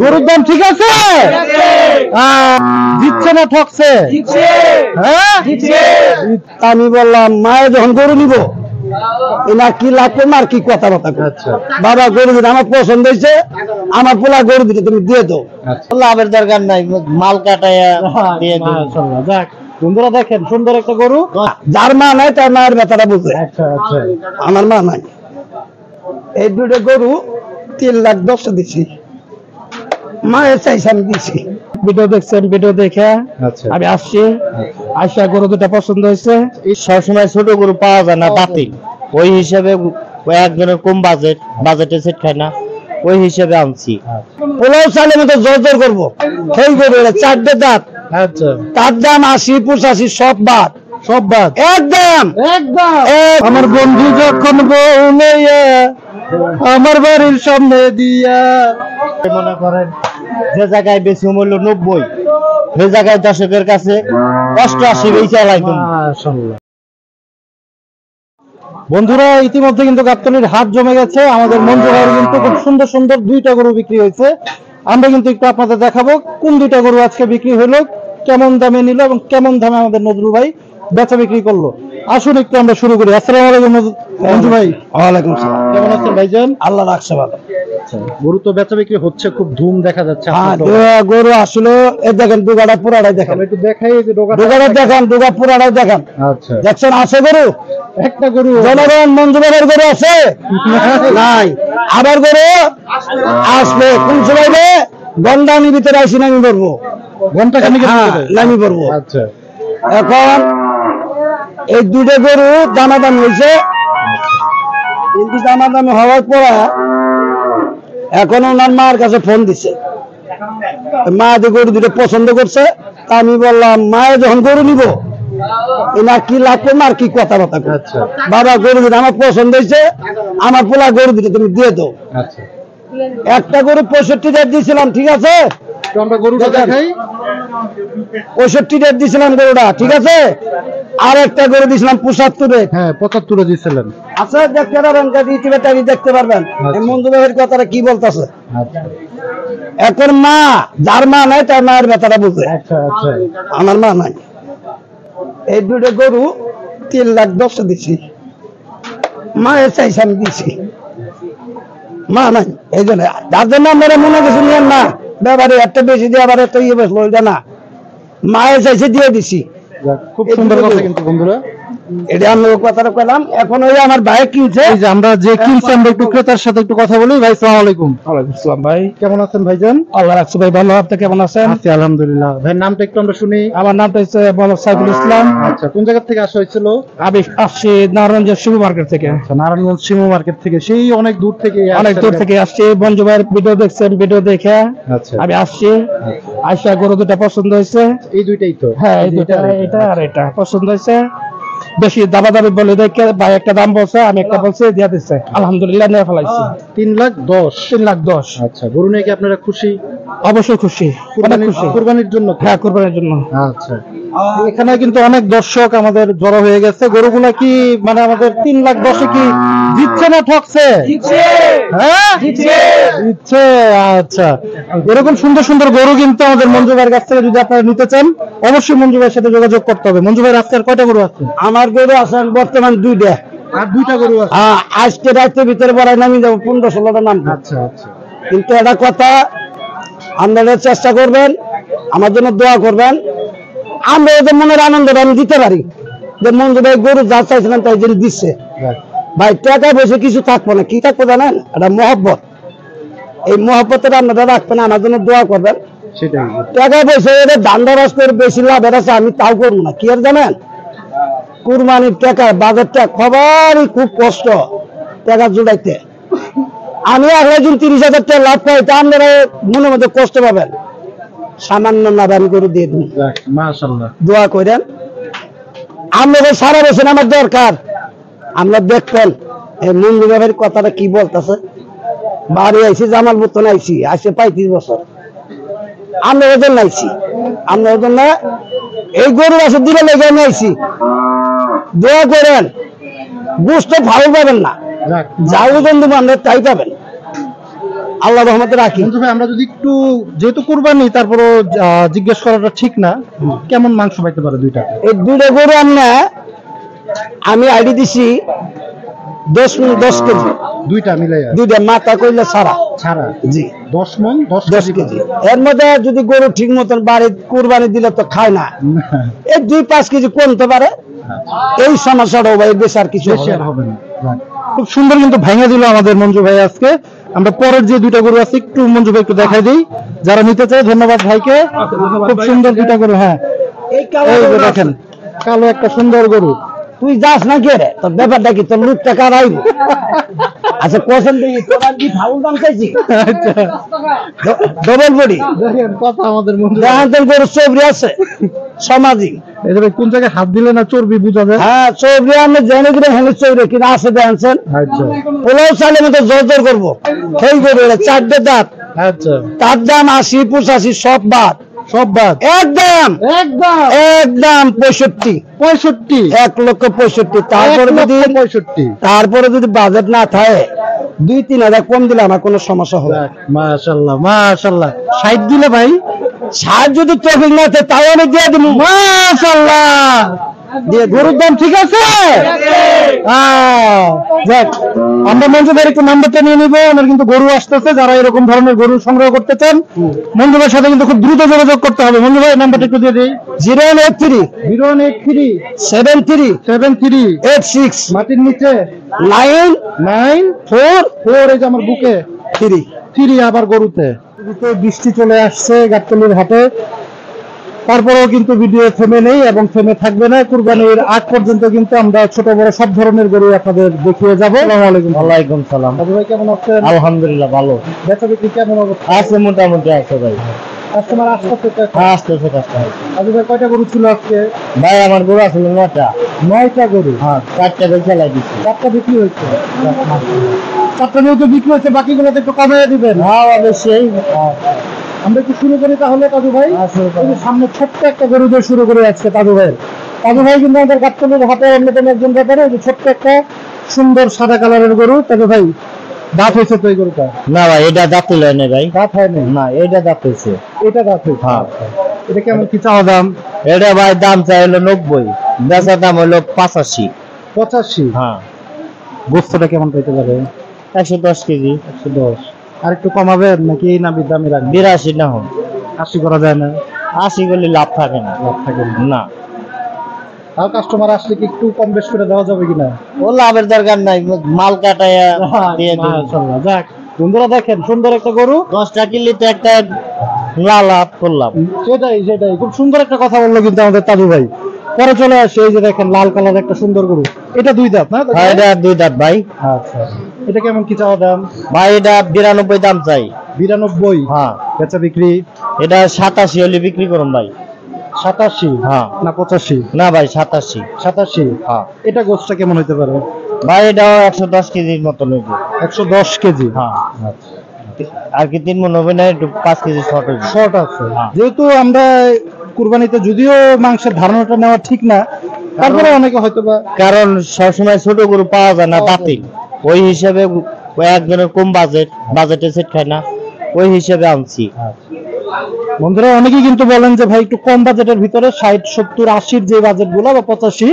গরুর দাম ঠিক আছে? দিচ্ছে না ঠকছে? হ্যাঁ, আমি বললাম মায়ের যখন গরু নিব এনার কি লাগবে আর কি কথাবার্তা। আচ্ছা বাবা গরু দিতে আমার পছন্দ হয়েছে, আমার পোলা গরু দিতে তুমি দিয়ে দাও। লাভের দরকার নাই, মাল কাটাইয়া দিয়ে দাও। যাক বন্ধুরা দেখেন সুন্দর একটা গরু, যার মা নাই তার মায়ের ব্যথাটা বুঝে। আচ্ছা আচ্ছা, আমার মা নাই। এই দুটো গরু 3,10,000 দিছি, মায়ের চাইছে আমি দিছি। ভিডিও দেখছেন, ভিডিও দেখে আমি আসছি, আসা গরু দুটা পছন্দ হয়েছে। সবসময় ছোট গরু পাওয়া যায় না দাঁতে, ওই হিসাবে একজনের কম বাজেটে সেট খায় না, ওই হিসাবে আনছি। পোলাও চালের মতো জোর জোর করবো সেই গরু 4টে দাঁত। আচ্ছা তার দাম 80-85 সব বাদ, সব বাদ একদম একদম। আমার বন্ধু যখন বলে আমার বাড়ির সামনে দিয়া, মনে করেন যে জায়গায় বেশি মূল্য 90, সেই জায়গায় দর্শকের কাছে 88 বেশি চালাই। বন্ধুরা ইতিমধ্যে কিন্তু গাবতলীর হাট জমে গেছে। আমাদের মঞ্জু ভাইয়ের কিন্তু খুব সুন্দর সুন্দর 2টা গরু বিক্রি হয়েছে। আমরা কিন্তু একটু আপনাদের দেখাবো কোন 2টা গরু আজকে বিক্রি হলো, কেমন দামে নিল এবং কেমন দামে আমাদের নজরুল ভাই বেচা বিক্রি করলো। আসুন একটু আমরা শুরু করি। আসসালামু আলাইকুম মঞ্জু ভাই। ওয়ালাইকুম আসসালাম, কেমন আছেন ভাইজান? আল্লাহ রাখছে ভালো। গরু তো বেচা বিক্রি হচ্ছে, খুব ধুম দেখা যাচ্ছে। গরু আসলে দেখেন দুগাড়া পুরাটাই দেখেন, একটু দেখাই যে দুগাড়া দেখেন, দুগা পুরাটাই দেখেন। আচ্ছা দেখছেন আছে গরু, একটা গরু জনগণ মঞ্জু ভাইয়ের গরু আছে নাই, আবার গরু আসবে কোন সময় গন্ডানির ভিতরে আসি নামি পড়বো, ঘন্টা খানিক নামি পড়বো। আচ্ছা এখন এই 2টা গরু দামাদামি হয়েছে, কিন্তু দামাদামি হওয়ার পরে এখন ওনার মার কাছে ফোন দিছে, মা যে গরু 2টা পছন্দ করছে। তা আমি বললাম মায়ের যখন গরু নিব এনার কি লাগবে আর কি কথাবার্তা। আচ্ছা বাবা গরু দিতে আমার পছন্দ হয়েছে, আমার পোলা গরু দিতে তুমি দিয়ে দাও। আচ্ছা একটা গরু 65,000 দিয়েছিলাম, ঠিক আছে? আমরা গরুটা দেখাই, 65,000 দিয়েছিলাম গরুটা, ঠিক আছে? আর একটা গরু দিয়েছিলাম 75। হ্যাঁ 75 দিয়েছিলেন। আচ্ছা দেখতে পারবেন, ইউটিউবে দেখতে পারবেন মঞ্জু ভাইয়ের কথাটা কি বলতেছে। এখন মা যার মা নাই তার মায়ের ব্যথাটা বুঝে। আচ্ছা আচ্ছা, আমার মা নাই। এই 2টা গরু 3,10,000 দিছি, মায়ের চাইছে আমি দিছি, মা নাই। এই জন্য যার জন্য আপনারা মনে কিছু নিয়েন না, ব্যাপারে একটা বেশি দিয়ে আবার একটা ইয়ে বসলো, ওইটা না, মায়ের চাইছে দিয়ে দিছি। খুব সুন্দর কথা কিন্তু বন্ধুরা, এটা আমি কথাটা পেলাম। এখন ওই আমার ভাই কিনছে, আমরা যে কিনছি আমরা একটু ক্রেতার সাথে একটু কথা বলি। ভাই আসসালামু আলাইকুম। ওয়ালাইকুম আসসালাম ভাই, কেমন আছেন ভাইজান? আল্লাহ রাখছে ভাই ভালো, আপনি কেমন আছেন? আছি আলহামদুলিল্লাহ। ভাইয়ের নামটা একটু আমরা শুনি। আমার নামটা হচ্ছে মোহাম্মদ সাইফুল ইসলাম। আচ্ছা কোন জায়গা থেকে আসা হয়েছিল? আমি আসছি নারায়ণগঞ্জ শিমু মার্কেট থেকে। আচ্ছা নারায়ণগঞ্জ শিমু মার্কেট থেকে, সেই অনেক দূর থেকে আসছি। মঞ্জু ভাইয়ের ভিডিও দেখছেন, ভিডিও দেখে আমি আসছি, আইসা গরু 2টা পছন্দ হয়েছে। এই 2টাই তো? হ্যাঁ এই 2টা, এটা আর এটা পছন্দ হয়েছে। বেশি দাবাদাবি বলে দেখে ভাই একটা দাম বলছে, আমি একটা বলছি, দিয়ে দিচ্ছে। আলহামদুলিল্লাহ নিয়ে ফেলাইছি। 3,10,000। আচ্ছা গরু নিয়ে কি আপনারা খুশি? অবশ্যই খুশি, অনেক খুশি। কুরবানির জন্য? হ্যাঁ কুরবানির জন্য। আচ্ছা এখানে কিন্তু অনেক দর্শক আমাদের জড়ো হয়ে গেছে। গরুগুলা কি মানে আমাদের 3,10,000 কি জিতছে না ঠকছে? হ্যাঁ জিতছে। আচ্ছা এরকম সুন্দর সুন্দর গরু কিন্তু আমাদের মঞ্জু ভাইয়ের কাছ থেকে যদি আপনারা নিতে চান অবশ্যই মঞ্জু ভাইয়ের সাথে যোগাযোগ করতে হবে। মঞ্জু ভাইয়ের আজকে আর কয়টা গরু আছে? আমার গরু আছে বর্তমান 2টা। আর 2টা গরু আছে? আজকে রাতের ভিতরে বড়াই নামি যাবো 15-16টা নাম। আচ্ছা আচ্ছা, কিন্তু এটা কথা আপনারা চেষ্টা করবেন, আমার জন্য দোয়া করবেন, আমরা ওদের মনের আনন্দটা আমি দিতে পারি। যে মঞ্জু ভাই গরু যা চাইছিলাম তাই জন্য দিচ্ছে। ভাই টাকা পয়সা কিছু থাকবো না, কি থাকবো জানেন? এটা মহব্বত। এই মহব্বতটা আপনারা রাখবেন, আমার জন্য দোয়া করবেন। টাকা পয়সা এদের দান্দাবাজ করে বেশি লাভের আছে, আমি তাও করবো না। কি আর জানেন, কুরবানির টাকা বাজারটা খবরই খুব কষ্ট টাকা জুড়াইতে। আমি একজন 30,000 টাকা লাভ পাই, তা আপনারা মনের মধ্যে কষ্ট পাবেন। সামান্য লাভ আমি করে দিয়ে দিন, মাশাআল্লাহ দোয়া করেন। আপনাদের সারা বছর আমার দরকার, আমরা দেখবেন এই মঞ্জু ভাইয়ের কথাটা কি বলতেছে। বাড়ি আইসি জামাল মতন আইসি, আসে 35 বছর। আমরা ওজন নাইছি, আমরা ওজন না এই গরু আছে দিলে লেগে আমি আইসি। দোয়া করেন, গোস্ত ভালো পাবেন না, যা ওজন দেবো আমরা তাই পাবেন। আল্লাহ রহমতে রাখি। ভাই আমরা যদি একটু যেহেতু কুরবানি তারপরে জিজ্ঞেস করাটা ঠিক না, কেমন মাংস পাইতে পারে দুইটা? এই দুইটা গরু আমি আইডি দিছি 10 কেজি দুইটা মিলাই, দুইটা মাথা কইলে ছাড়া ছাড়া জি 10 মণ 10 কেজি। এর মধ্যে যদি গরু ঠিক মতন বাড়ি কুরবানি দিলে তো খায় না, এই 2-5 কেজি কমতে পারে, এই সমস্যাটাও ভাই বেশ আর কিছু হবে না। খুব সুন্দর কিন্তু ভেঙে দিল আমাদের মঞ্জু ভাই আজকে। আমরা পরের যে দুইটা গরু আছে একটু মঞ্জু ভাই একটু দেখাই দিই, যারা নিতে চায়। ধন্যবাদ ভাইকে, খুব সুন্দর দুইটা গরু। হ্যাঁ এই দেখেন কালো একটা সুন্দর গরু। তুই যাস না কে রে, তোর ব্যাপারটা কি, তোর লুকটা কার আইব? আচ্ছা কোশ্চেন দেখি, তোর আর কি ফাউল দাম চাইছি? ডবল বডি দেখেন কথা আমাদের মঞ্জু দেখান গরু চবরি আছে সামাজিক। এটা কোন জায়গায় হাত দিলে না চর্বি বুঝা যায়? হ্যাঁ চবরি আমরা জেনে দিলে হেলে চবরি কিনা আছে দেখছেন। আচ্ছা পোলাও চালে মতো জোর জোর করবো সেই গরু 4টে দাঁত। আচ্ছা তার দাম 80-85 সব বাদ, সব বাদ একদম একদম একদম 65 1,65,000। তারপরে যদি বাজেট না থাকে 2-3 হাজার কম দিলে আমার কোনো সমস্যা হবে না। মাশাআল্লাহ মাশাআল্লাহ। 60 দিলে ভাই, 60 যদি তৌফিক না থাকে তাও আমি দিয়ে দিব। মাশাআল্লাহ দিয়ে গরুর দাম ঠিক আছে। আমরা মঞ্জু ভাইয়ের একটু নাম্বারটা নিয়ে নিবো। ওনার কিন্তু গরু আসতেছে, যারা এরকম ধরনের গরু সংগ্রহ করতে চান মঞ্জু ভাইয়ের সাথে কিন্তু খুব দ্রুত যোগাযোগ করতে হবে। মঞ্জু ভাই নাম্বারটা একটু দিয়ে দিই। 083 73 86 মাটির নিচে 994 এই যে আমার বুকে 3 আবার গরুতে বৃষ্টি চলে আসছে গাবতলীর হাটে। তারপরেও কিন্তু ভিডিও থেমে নেই এবং থেমে থাকবে না। কুরবানির আগ পর্যন্ত কিন্তু আমরা ছোট বড় সব ধরনের গরু আপনাদের দেখিয়ে যাবো। আসসালামু আলাইকুম। ওয়ালাইকুম সালাম। দাদু ভাই কেমন আছেন? আলহামদুলিল্লাহ ভালো। বেচা বিক্রি কেমন অবস্থা আছে? মোটামুটি আছে ভাই। কাস্টমার আসতেছে? হ্যাঁ আসতেছে কাস্টমার। দাদু ভাই কয়টা গরু ছিল আজকে? ভাই আমার গরু আসলে 9টা গরু। হ্যাঁ 4টা বেচে চালাই দিচ্ছি। 4টা বিক্রি হয়েছে? 4টা যেহেতু বিক্রি হয়েছে বাকিগুলো একটু কমিয়ে দিবেন। হ্যাঁ অবশ্যই। আমরা একটু শুরু করি তাহলে দাদু ভাই। সামনে ছোট্ট একটা গরু দিয়ে শুরু করে আজকে দাদু ভাই। দাদু ভাই কিন্তু আমাদের গাবতলীর হাটে অন্যতম একজন ব্যাপারে ছোট্ট একটা সুন্দর সাদা কালারের গরু। দাদু ভাই দাঁত হয়েছে তো এই গরুটা? না ভাই এটা দাঁত হয় না ভাই। দাঁত হয় না? না এটা দাঁত হয়েছে। এটা দাঁত হয়েছে? হ্যাঁ। এটা কেমন কি চাওয়া দাম? এটা ভাই দাম চাই হলো 90, বেচার দাম হলো 85। হ্যাঁ। গোস্তটা কেমন পেতে পারে? 110 কেজি। 110। আর একটু কমাবেন নাকি এই নামি দামে রাখবেন? 82 না হোক। 80 করা যায় না? 80 করলে লাভ থাকে না। লাভ থাকে না। তাও কাস্টমার আসলে কি একটু কম বেশ করে দেওয়া যাবে কিনা? ও লাভের দরকার নাই, মাল কাটাইয়া দিয়ে দিন। মাশাআল্লাহ। যাক বন্ধুরা দেখেন সুন্দর একটা গরু। 10টা কিনলে তো একটা লাভ করলাম। সেটাই খুব সুন্দর একটা কথা বললো কিন্তু আমাদের তাজু ভাই। পরে চলে আসে এই যে দেখেন লাল কালার একটা সুন্দর গরু। এটা 2 দাঁত না? হ্যাঁ এটা 2 দাঁত ভাই। আচ্ছা এটা কেমন কি চাওয়া দাম? ভাই এটা 92 দাম চাই। 92? হ্যাঁ। বেচা বিক্রি? এটা 87 হলে বিক্রি করুন ভাই। 87? হ্যাঁ। না 85? না ভাই 87। 87? হ্যাঁ। এটা গোস্তটা কেমন হতে পারে? ভাই এটাও 110 কেজির মতো নেবো। 110 কেজি? হ্যাঁ। আচ্ছা আর কি 3 মণ হবে না, একটু 5 কেজি শর্ট হবে। শর্ট আছে? হ্যাঁ। যেহেতু আমরা কুরবানিতে যদিও মাংসের ধারণাটা নেওয়া ঠিক না, তারপরে অনেকে হয়তো বা, কারণ সবসময় ছোট গরু পাওয়া যায় না দাঁতি, ওই হিসেবে একজনের কম বাজেটে সেট খায় না, ওই হিসেবে আনছি। বন্ধুরা অনেকেই কিন্তু বলেন যে ভাই একটু কম বাজেটের ভিতরে 60, 70, 80 যে বাজেট গুলো বা 85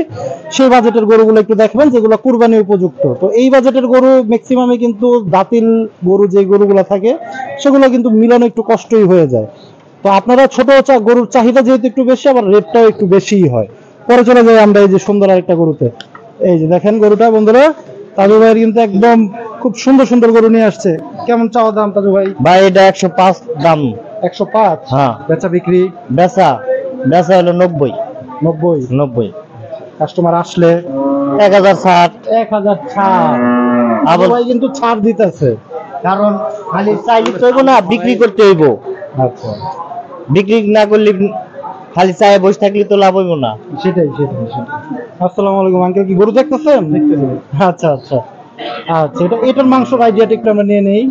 সেই বাজেটের গরুগুলো একটু দেখবেন যেগুলো কুরবানি উপযুক্ত। তো এই বাজেটের গরু ম্যাক্সিমামে কিন্তু দাঁতিল গরু যে গরুগুলো থাকে সেগুলো কিন্তু মিলানো একটু কষ্টই হয়ে যায়। তো আপনারা ছোট গরুর চাহিদা যেহেতু একটু বেশি, আবার রেটটাও একটু বেশিই হয়। পরে চলে যাই আমরা এই যে সুন্দর আরেকটা গরুতে। এই যে দেখেন গরুটা বন্ধুরা, তাজু ভাইয়ের কিন্তু একদম খুব সুন্দর সুন্দর গরু নিয়ে আসছে। কেমন চাওয়া দাম তাজু ভাই? ভাই এটা 105 দাম। 105? হ্যাঁ। বেচা বিক্রি? বেচা হলো 90। 90? কাস্টমার আসলে 1060। 1000 ছাড়? আবার ভাই কিন্তু ছাড় দিতেছে, কারণ খালি চাইলে তো হইব না, বিক্রি করতে হইব। আচ্ছা বিক্রি না করলে খালি চায়ে বসে থাকলে তো লাভ হইব না। সেটাই। আসসালামু আলাইকুম আঙ্কেল, কি গরু দেখতেছেন? আচ্ছা এটার মাংসের আইডিয়াটা একটু আমরা নিয়ে নেই।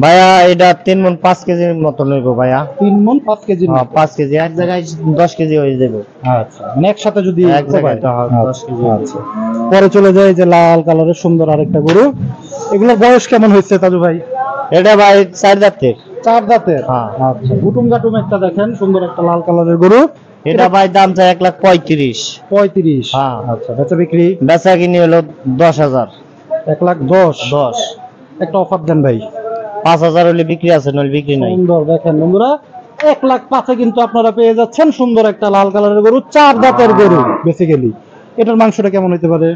ভাইয়া এটা 3 মণ 5 কেজির মতন হইব ভাইয়া। 3 মণ 5 কেজি? হ্যাঁ 5 কেজি, এক জায়গায় 10 কেজি হয়ে যাবে। আচ্ছা একসাথে যদি এক জায়গায় তো 10 কেজি। আচ্ছা পরে চলে যায় যে লাল কালারের সুন্দর আরেকটা গরু। এগুলোর বয়স কেমন হয়েছে তাজু ভাই? এটা ভাই 4 দাঁতের। 4 দাঁতের। হ্যাঁ। আচ্ছা, গুটুম গাটুম একটা দেখেন, সুন্দর একটা লাল কালারের গরু। এটা ভাই দাম চাই 1,35,000। 35। হ্যাঁ। আচ্ছা, বেচা বিক্রি বেচা কিনি হলো 10,000। 1,10,000। 10। একটা অফার দেন ভাই। 5,000 হলে বিক্রি আছে, নইলে বিক্রি নাই। সুন্দর দেখেন বন্ধুরা, 1,05,000 কিন্তু আপনারা পেয়ে যাচ্ছেন সুন্দর একটা লাল কালারের গরু, 4 দাঁতের গরু বেসিক্যালি। এটার মাংসটা কেমন হতে পারে?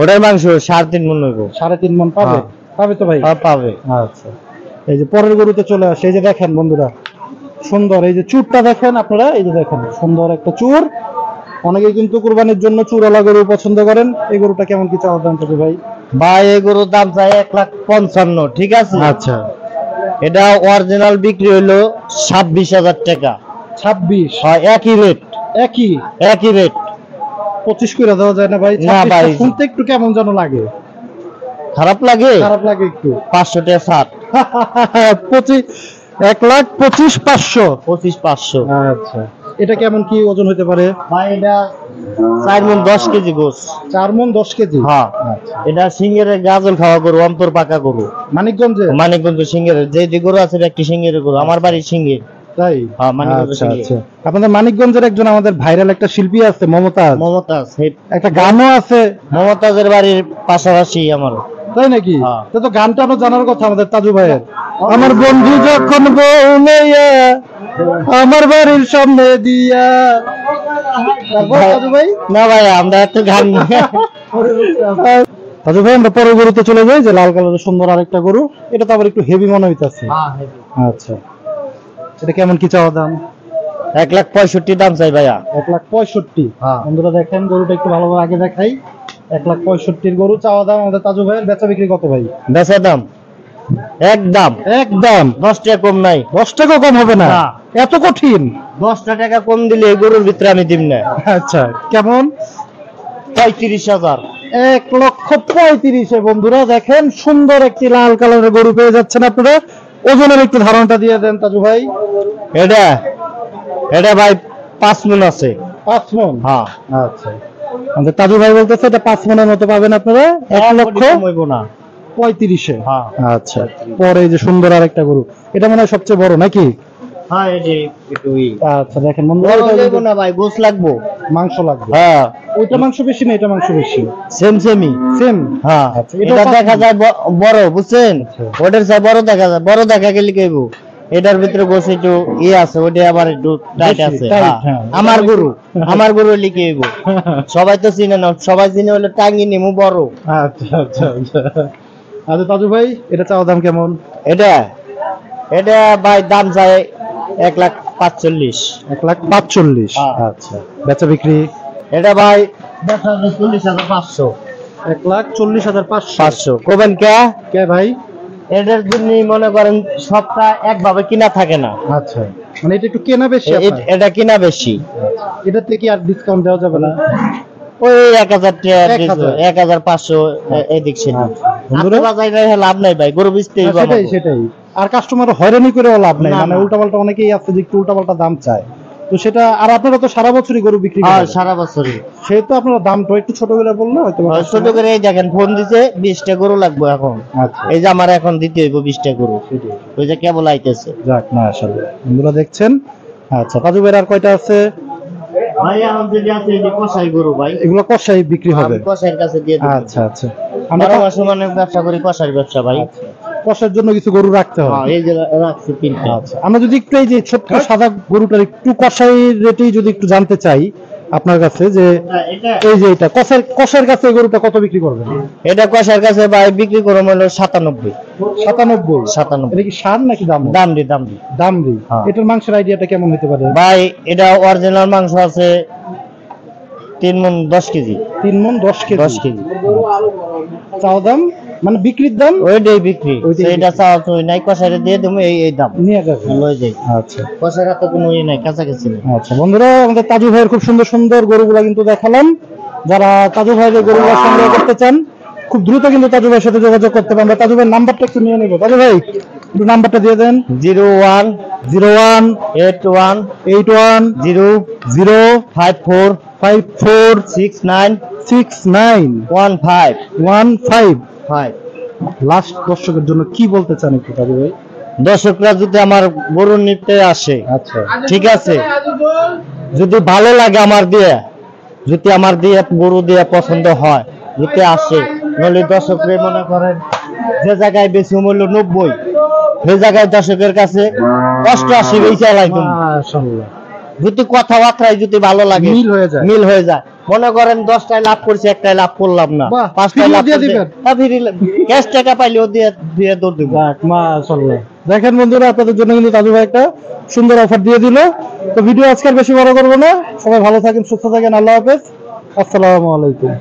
ওটার মাংস 3.5 মণ হইব। 3.5 মণ পাবে? হ্যাঁ। পাবে তো ভাই? হ্যাঁ, পাবে। আচ্ছা, এই যে পরের গরুতে চলে আসে। এই যে দেখেন বন্ধুরা, সুন্দর এই যে চুরটা দেখেন আপনারা, এই যে দেখেন সুন্দর একটা চুর। অনেকে কিন্তু কুরবানির জন্য চুরালা গরু পছন্দ করেন। এই গরুটা কেমন কি চাওয়া দাম থাকবে ভাই? ভাই এই গরুর দাম চাই 1,55,000, ঠিক আছে? আচ্ছা, এটা অরিজিনাল বিক্রি হইলো 26,000 টাকা। 26? হয় একই রেট। একই রেট। 25 করে দেওয়া যায় না ভাই? না ভাই। শুনতে একটু কেমন যেন লাগে। খারাপ লাগে? খারাপ লাগে একটু। 500 টাকা ছাড়। 1,25,500। 25,500। আচ্ছা, এটা কেমন কি ওজন হতে পারে? ভাই এটা 4 মণ 10 কেজি গোস। 4 মণ 10 কেজি। হ্যাঁ। আচ্ছা, এটা সিংহের গাজল খাওয়া গরু, অন্তর পাকা গরু। মানিকগঞ্জে? মানিকগঞ্জ সিংহের যে গরু আছে একটি সিংহের গরু, আমার বাড়ি সিংহে। তাই? হ্যাঁ, মানিকগঞ্জ আচ্ছা সিংহে। আচ্ছা, আপনাদের মানিকগঞ্জের একজন আমাদের ভাইরাল একটা শিল্পী আছে, মমতাজ। মমতাজ, একটা গানও আছে। মমতাজের বাড়ির পাশাপাশি আমার। তাই নাকি? হ্যাঁ। তো গানটা জানার কথা আমাদের তাজু ভাইয়ের। আমার বন্ধু যখন বউলাইয়া আমার বাড়ির সামনে দিয়া। তারপর তাজু ভাই? না ভাই, আমরা এত গান তাজু ভাই, আমরা পরের গরুতে চলে যাই, যে লাল কালারের সুন্দর আরেকটা গরু। এটা তো আবার একটু হেভি মনে হইতাছে। আচ্ছা, এটা কেমন কি চাওয়া দাম? 1,65,000 দাম চাই ভাইয়া। 1,65,000। হ্যাঁ। বন্ধুরা দেখেন গরুটা একটু ভালোভাবে আগে দেখাই। 1,65,000 গরু চাওয়া দাম আমাদের তাজু ভাইয়ের। বেচা বিক্রি কত ভাই? বেচা দাম একদম 10 টাকা কম নাই। 10 টাকা কম হবে না? না। এত কঠিন? 10 টাকা কম দিলে এই গরুর ভিতরে আমি দিব না। আচ্ছা, কেমন? 35,000। 1,35,000। বন্ধুরা দেখেন সুন্দর একটি লাল কালারের গরু পেয়ে যাচ্ছেন আপনারা। ওজনের একটু ধারণাটা দিয়ে দেন তাজু ভাই। এটা ভাই 5 মণ আছে। 5 মণ? হ্যাঁ। আচ্ছা, আমাদের তাজু ভাই বলতেছে এটা 5 মণের মতো পাবেন আপনারা। 1,35,000। হ্যাঁ। আচ্ছা, পরে এই যে সুন্দর আরেকটা গরু, এটা মনে হয় সবচেয়ে বড় নাকি? হ্যাঁ, এই একটু আচ্ছা, দেখেন বন্ধুরা, বড় এটা লাগবো কিন্তু না ভাই, গোস লাগবো। মাংস লাগবে। হ্যাঁ। ওইটা মাংস বেশি না এটা মাংস বেশি? সেমই। সেম? হ্যাঁ। আচ্ছা, এটা দেখা যায় বড়, বুঝছেন? আচ্ছা। ওটার চাই বড় দেখা যায়। বড় দেখা গেলে কইব এটার ভিতরে গোস একটু আছে, ওটা আবার একটু টাইট বেশি, আছে। tight, হ্যাঁ। হ্যাঁ। আমার গরু লিখে হইব। সবাই তো চিনে না, সবাই চিনে হলো টাঙ্গি নিমু বড়। আচ্ছা আচ্ছা আচ্ছা। আচ্ছা তাজু ভাই, এটা চাওয়া দাম কেমন? এটা ভাই দাম চাই 1,45,000। 1,45,000। হ্যাঁ। আচ্ছা, বেচা বিক্রি? এটা ভাই 40,500। 1,40,500। কবেন কে ভাই? এটার জন্য মনে করেন সবটা একভাবে কিনা থাকে না। আচ্ছা, মানে এটা একটু কেনা বেশি আপনার? এটা কিনা বেশি। এটাতে কি আর ডিসকাউন্ট দেওয়া যাবে না? ওই 1,000 টাকা, 1,000 1,500 এদিক সেদিক। বন্ধুরা, বাজারে লাভ নাই ভাই, গরু বেচতেই হ্যাঁ, সেটাই সেটাই। আর কাস্টমার হয়রানি করেও লাভ নাই, না, মানে না। উল্টাপাল্টা অনেকেই আছে যে একটু উল্টাপাল্টা দাম চায়। তো সেটা, আর আপনারা তো সারা বছরই গরু বিক্রি হ্যাঁ, করেন, সারা বছরই। সেহেতু আপনারা দামটা একটু ছোট করে বললে হয়তো। ছোট করে এই দেখেন ফোন দিছে 20টা গরু লাগবে এখন। আচ্ছা, এই যে আমার এখন দিতে হইব 20টা গরু। ওই যে কেবল আইতেছে। যাক না, আসলে বন্ধুরা দেখছেন। আচ্ছা, কাজু ভাইয়ের আর কয়টা আছে? ভাই এখন যদি আছে এই যে কষাই গরু ভাই, এগুলো কষাই বিক্রি হবে? আমি কষাইয়ের কাছে দিয়ে দেব। আচ্ছা আচ্ছা, আমরা 12 মাস মানে ব্যবসা করি, কষাইয়ের ব্যবসা ভাই। কষার জন্য কিছু গরু রাখতে হবে। হ্যাঁ, এই যে রাখছি 3টা। আচ্ছা, আমরা যদি একটু এই যে ছোট্ট সাদা গরুটার একটু কষাই রেটেই যদি একটু জানতে চাই আপনার কাছে, যে এই যে এটা কষার কাছে এই গরুটা কত বিক্রি করবেন? এটা কষাইয়ের কাছে ভাই বিক্রি করো হলো 97। 97? এটা কি সার নাকি দাম? দাম দি দাম দি। হ্যাঁ। এটার মাংসের আইডিয়াটা কেমন হতে পারে ভাই? এটা অরিজিনাল মাংস আছে 3 মণ 10 কেজি। 3 মণ 10 কেজি। 10 কেজি। চাও দাম মানে বিক্রির দাম? ওইটাই বিক্রি। ওইটাই সেইটা চাও তো নাই, কষাইরে দিয়ে দেবো এই দাম নিয়ে যাবে। লই যাই। আচ্ছা কষাইরা তো কোনো নাই, কাছাকাছি নেই। আচ্ছা, বন্ধুরা আমাদের তাজু ভাইয়ের খুব সুন্দর সুন্দর গরুগুলা কিন্তু দেখালাম। যারা তাজু ভাইয়ের এই গরুগুলা সংগ্রহ করতে চান খুব দ্রুত কিন্তু তাজু ভাইয়ের সাথে যোগাযোগ করতে পারেন। আমরা তাজু ভাইয়ের নাম্বারটা একটু নিয়ে নেব। তাজু ভাই, একটু নাম্বারটা দিয়ে দেন। 018154 6915 15 লাস্ট দর্শকের জন্য কি বলতে চান একটু দাদু ভাই? দর্শকরা যদি আমার গরু নিতে আসে, আচ্ছা ঠিক আছে, যদি ভালো লাগে আমার দিয়ে, যদি আমার দিয়ে গরু দিয়ে পছন্দ হয়, যদি আসে, নইলে দর্শকরা মনে করেন যে জায়গায় বেশি মূল্য 90, সেই জায়গায় দর্শকের কাছে 88 বেচা লাগবে। মাশাআল্লাহ, যদি কথাবার্তায় যদি ভালো লাগে, মিল হয়ে যায়, মনে করেন 10টায় লাভ করছি, একটাই লাভ করলাম না, বাহ, 5টায় লাভ দিয়ে করছি, দিবেন? ক্যাশ টাকা পাইলেও দিয়ে দৌড় দিব। মাশাআল্লাহ। দেখেন বন্ধুরা, আপনাদের জন্য কিন্তু দাদু ভাই একটা সুন্দর অফার দিয়ে দিল। তো ভিডিও আজকে আর বেশি বড় করবো না, সবাই ভালো থাকেন, সুস্থ থাকেন, আল্লাহ হাফেজ, আসসালামু আলাইকুম।